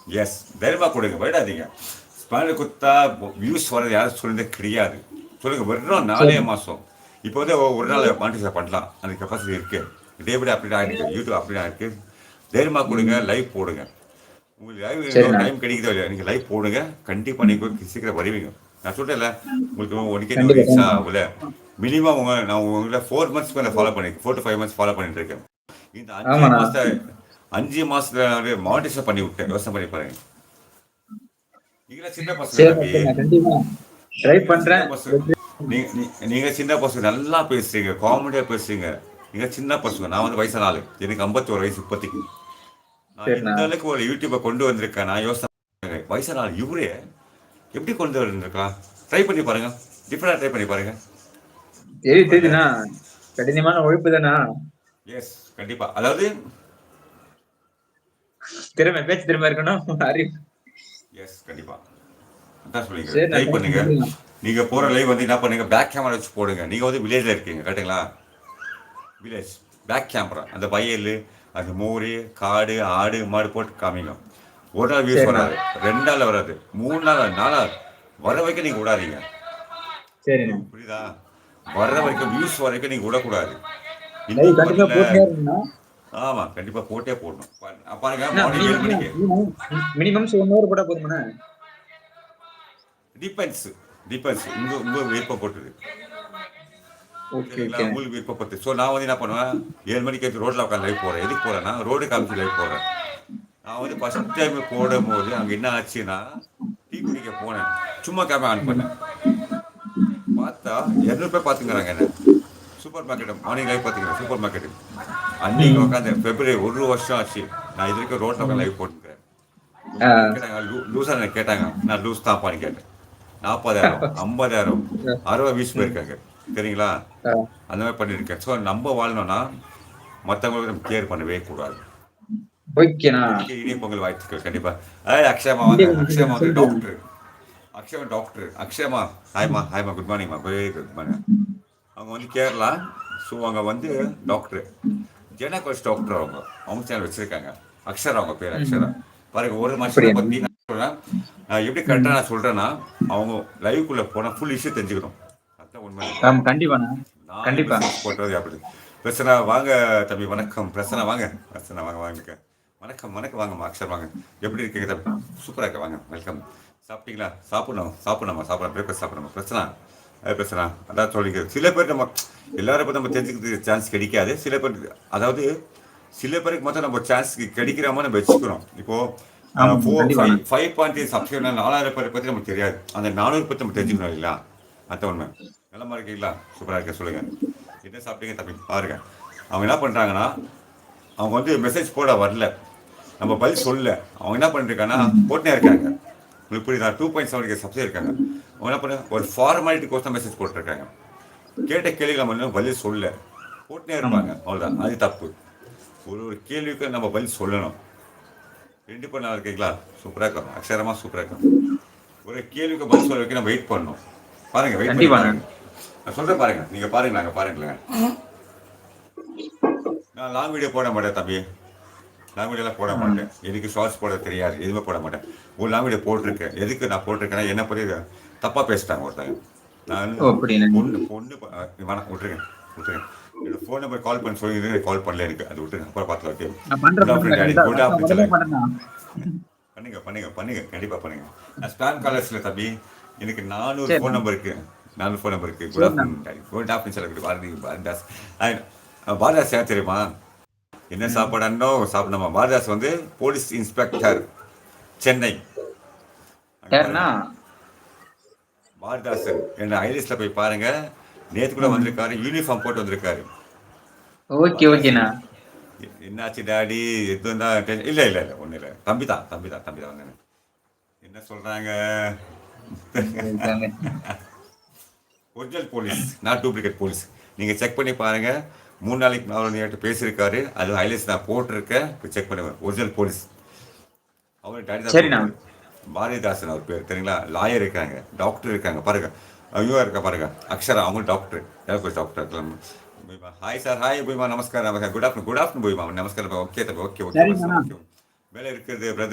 S, தைரியமா கொடுங்க, விடாதீங்க. ஸ்பேனர் குத்தா வியூஸ் வரது யாரும் சொல்றதே கிடையாது. சொல்லுங்க, வெறும் நாலே சரி மாசம். இப்போ வந்து ஒரு நாள் மானிட்டரைஸ் பண்ணலாம், அந்த கெப்பாசிட்டி இருக்கு. டே பை டே அப்டேட் ஆகிருக்கு, யூடியூப் அப்டேட் ஆகிருக்கு. தைரியமா கொடுங்க, லைவ் போடுங்க. உங்களுக்கு லைவ் இன்னொரு சரிண்ணா டைம் கிடைக்குதோ இல்லையா, நீங்கள் லைவ் போடுங்க. கண்டிப்பாக நீங்கள் சீக்கிரம் வருவீங்க. நான் சொல்கிறேன்ல, உங்களுக்கு உனக்கே ஒரு கண்டிப்பா ரீச் கண்டிப்பா ஆகல. மினிமம் நான் உங்களை 4 months மேலே ஃபாலோ பண்ணிருக்கேன், 4 to 5 months ஃபாலோ பண்ணிட்டு இருக்கேன். இந்த அஞ்சே ஆமாண்ணா மாசத்தை 5 மாசத்துல மானிட்டேஷன் பண்ணி விட்டேன். யோசனை பண்ணி பாருங்க. நீங்களா சின்ன பசங்க சரிண்ணா தம்பி, சரிண்ணா கண்டிப்பா ட்ரை நீங்க சின்ன பண்றேன் பசங்க. நீங்க சின்ன பசங்க, நல்லா பேசுறீங்க, காமெடியா பேசுறீங்க. நீங்க சின்ன பசங்க, நான் வந்து வயசான ஆளு. எனக்கு 51 வயசு இப்போதைக்கு. நான் சரிண்ணா இந்த அளவுக்கு ஒரு யூடியூப்பை கொண்டு வந்திருக்கேன். நான் யோசனை பண்ணுறேன், வயசான ஆள் இவரே எப்படி கொண்டு வந்திருக்கலாம். ட்ரை பண்ணி பாருங்க, டிஃப்ரெண்டாக ட்ரை பண்ணி பாருங்க. சூப்பர்ல. தெரியுதுண்ணா கடினமான உழைப்பு தானா எஸ், கண்டிப்பா. அதாவது திறமை பேச்சு திறமை இருக்கணும் அறிவு எஸ், கண்டிப்பா. அதான் சொல்லிங்க, சரிண்ணா ட்ரை தேங்க்ஸ் பண்ணுங்க. நன்றிண்ணா நீங்க போற லைவ் வந்து என்ன பண்ணுங்க, பேக் கேமரா வச்சு போடுங்க. நீங்க வந்து வில்லேஜ்ல இருக்கீங்க கரெக்டுங்களா. வில்லேஜ் பேக் கேமரா, அந்த வயல், அந்த மோர், காடு, ஆடு, மாடு போட்டு காமிங்க. ஒரு நாள் வியூஸ் சரிண்ணா வராது, 2 நாள் வராது, 3 நாள், 4 நாள் வர வரைக்கும் நீங்கள் விடாதீங்க. சரிண்ணா புரியுதா? வர்ற வரைக்கும், வியூஸ் வரைக்கும் நீங்கள் விடக்கூடாது. லைவ் இன்னைக்கு கண்டிப்பா வரல. போட்டுனே இருக்கணும்ண்ணா ஆமாம், கண்டிப்பாக போட்டே போடணும். பாருங்க, மார்னிங் 7 மணிக்கு. மினிமம் 1 hour போட்டா போதுமாண்ணா டிபெண்ட்ஸ், டிபெண்ட்ஸ் உங்கள் உங்கள் விருப்பம் போட்டுது. ஓகே சரிங்களா, ஓகே உங்களுக்கு விருப்பப்பட்டு. ஸோ நான் வந்து என்ன பண்ணுவேன், 7 மணிக்கு எடுத்து ரோட்டில் உட்காந்து லைவ் போடுறேன். எதுக்கு போகிறேன்னா, ரோடு காமிச்சு லைவ் போடுறேன். நான் வந்து ஃபஸ்ட் டைம் போடும்போது அங்கே என்ன ஆச்சுன்னா, டீ குடிக்க போனேன். சும்மா கேமரா ஆன் பண்ணேன். பார்த்தா 200 பேர் பார்த்துக்கிறாங்க என்ன. சூப்பர் மார்க்கெட் மார்னிங் லைவ் பார்த்துக்கிறேன், சூப்பர் மார்க்கெட்டு. அன்னைக்கு ம் உட்காந்து பிப்ரவரி 1 வருஷம் ஆச்சு. நான் இது வரைக்கும் ரோட்டில் உட்காந்து லைவ் போட்டுக்கிறேன். ஆ ரொம்ப பேர் கேட்டாங்க, லூஸாக எனக்கு கேட்டாங்க. நான் லூஸ் தான்ப்பான்னு கேட்டேன். 40,000, 50,000, 60 வீஸ் ம் போயிருக்காங்க. சரிங்களா, ஆ அந்த மாதிரி பண்ணியிருக்கேன். ஸோ நம்ம வாழணும்னா மற்றவங்களுக்கு நம்ம கேர் பண்ணவே கூடாது. ஓகேண்ணா இப்போதைக்கு இனிய பொங்கல் வாழ்த்துக்கள் கண்டிப்பாக. அக்ஷயமா வாங்க. கண்டிப்பா அக்ஷயமா கண்டிப்பா வந்து சொல்லிட்டு டாக்டர். அக்ஷயமா டாக்டர். அக்ஷயமா, ஹாய்மா, ஹாய்மா, குட் மார்னிங்மா, வெரி குட் மார்னிங். அவங்க வந்து கேரளா. ஸோ அவங்க வந்து டாக்டர், ஜெனகோஸ் டாக்டர். அவங்க அவங்க சேனல் வச்சுருக்காங்க. அக்ஷரா, அவங்க பேர் அக்ஷரா. ம் பாருங்க, ஒரு மனுஷனை அப்படியா பற்றி நான் சொல்கிறேன். நான் எப்படி ம் கரெக்டாக நான் சொல்கிறேன்னா, அவங்க லைவுக்குள்ளே போனால் ஃபுல் இஷ்யூ தெரிஞ்சுக்கணும். அதுதான் உண்மை. ஆமா கண்டிப்பாண்ணா நானே கண்டிப்பா மெசேஜ் போட்டது அப்படி. பிரச்சனை வாங்க தம்பி, வணக்கம். பிரச்சனை வாங்க, பிரச்சனை வாங்க, வாங்க. வணக்கம், வணக்கம், வாங்கம்மா, அக்ஷர் வாங்க. எப்படி இருக்கீங்க தம்பி? சூப்பராக இருக்க, வாங்க, வெல்கம். சாப்பிட்டீங்களா? சாப்பிடணும், சாப்பிடணுமா, சாப்பிடணும், பிரேக்ஃபாஸ்ட் சாப்பிடணுமா. பிரச்சனை அது பிரச்சனை. அதான் சொல்லிக்கிறது. சில பேர் நம்ம எல்லாரும் பற்றி நம்ம தெரிஞ்சுக்கிறதுக்கு சான்ஸ் கிடைக்காது. சில பேர், அதாவது சில பேருக்கு மட்டும் நம்ம சான்ஸ் கிடைக்கிற மாதிரி நம்ம வச்சுக்கிறோம். இப்போது ஆமாண்ணா கண்டிப்பாண்ணா 5.3 சப்ஸ்கிரைபர் 4,000 பேரை பற்றி நமக்கு தெரியாது. அந்த 400 பற்றி நம்ம தெரிஞ்சுக்கணும் இல்லைங்களா. அதான் உண்மை. நல்லமா இருக்கீங்களா? சூப்பராக இருக்க, சொல்லுங்கள். என்ன சாப்பிட்டீங்க தம்பி? பாருங்க, அவங்க என்ன பண்ணுறாங்கன்னா, அவங்க வந்து மெசேஜ் போட வரல, நம்ம பதில் சொல்லல. அவங்க என்ன பண்ணிருக்காங்கன்னா, ம் போட்டுனே இருக்காங்க. உங்களுக்கு புரியுதா? 2.7 சப்ஸ்கிரைபர் இருக்காங்க. அவங்க என்ன பண்ண, ஒரு ஃபார்மாலிட்டி கோசம் மெசேஜ் போட்டிருக்காங்க. கேட்ட கேள்வி நம்ம இன்னும் பதில் சொல்ல, போட்டுனே ஆமா இருப்பாங்க. அவ்வளோதான், அது தப்பு. ஒரு ஒரு கேள்விக்கு நம்ம பதில் சொல்லணும். 2 இருக்கீங்களா? சூப்பராக இருக்கும், அக்ஷரமாக சூப்பராக இருக்கும். ஒரு கேள்விக்கு பதில் சொல்ல வைக்க நம்ம வெயிட் பண்ணணும். பாருங்க, வெயிட் பண்ணி கண்டிப்பாண்ணா பாருங்க. நான் சொல்கிறேன் பாருங்க, நீங்கள் பாருங்க, நாங்கள் பாருங்களேன். நான் லாங் வீடியோ போட மாட்டேன் தம்பி. லாங் வீடியோலாம் போட ம் மாட்டேன். எனக்கு ஷார்ட்ஸ் போட தெரியாது, எதுவுமே போட மாட்டேன். ஒரு லாங் வீடியோ போட்டிருக்கேன். எதுக்கு நான் போட்டிருக்கேன்னா, என்ன பற்றி தப்பாக பேசிட்டாங்க ஒருத்தங்க. நான் ஓ அப்படிண்ணா பொண்ணு பொண்ணு வேணாம், விட்டுருங்க, விட்டுருங்க. என்னோட ஃபோன் நம்பர் கால் பண்ண சொல்லி கால் பண்ணல எனக்கு. அது விட்டுருங்க, அப்புறம் பார்த்துக்கலாம். ஓகே. நான் குட் பண்றேன் ஆஃப்டர்நூன் பண்றேன் டாடி, கண்டிப்பா குட் நான் ஆஃப்டர்நூன் உடனே சொல்லுங்க. பண்றேண்ணா பண்ணுங்க, பண்ணுங்க, பண்ணுங்க, கண்டிப்பாக பண்ணுங்க. நான் ஸ்பேம் காலர்ஸில் தம்பி, எனக்கு 400 ஃபோன் சரிண்ணா நம்பர் இருக்குது. 400 ஃபோன் நம்பர் இருக்குது. குட் சரிண்ணா ஆஃப்டர்நூன் டாடி, குட் ஆஃப்டர்நூன் சொல்ல பாரதி பாரதாஸ். பாரதாஸ் யார் தெரியுமா? என்ன ம் சாப்பாடுன்னோ சாப்பிடணுமா. பாரதாஸ் வந்து போலீஸ் இன்ஸ்பெக்டர், சென்னை. அங்கே யாருண்ணா பாருங்க, பாரதாசன் என்ன ஐரிஸ்ல போய் பாருங்க. நேற்று கூட ம் வந்திருக்காரு, யூனிஃபார்ம் போட்டு வந்திருக்காரு. ஓகே பாரதாசன். ஓகேண்ணா என்னாச்சு டாடி, எதுவும் தான் இல்லை, இல்லை, இல்லை, ஒன்றும் இல்லை. தம்பி தான், தம்பி தான், தம்பி தான் வந்தேன். என்ன சொல்கிறாங்க? இருக்காங்க original police, not duplicate police. நீங்கள் செக் பண்ணி பாருங்கள். 3 நாளைக்கு நான் என்கிட்ட பேசியிருக்காரு. அது ஹைலைட்ஸ் நான் போட்டிருக்கேன், செக் பண்ணுவேன். Original police. அவர் டாடி தான் சரிண்ணா கூப்பிடுவாரு. பாரதிதாசன் அவர் பேர், தெரியுங்களா. லாயர் இருக்காங்க, டாக்டர் இருக்காங்க. பாருங்க, ஐயோ இருக்கா பாருங்க, அக்ஷரா, அவங்க டாக்டர். ஏதாவது டாக்டர். ஹாய் சார், ஹாய் போய்மா, நமஸ்காரம், நமஸ்காரம், குட் ஆஃப்டர்நூன், குட் ஆஃப்டர்நூன் போய்மா, நமஸ்காரம். ஓகே தம்பி, ஓகே, ஓகே, சரிங்கண்ணா ஓகே. மேலே இருக்கிறது பிரதர்.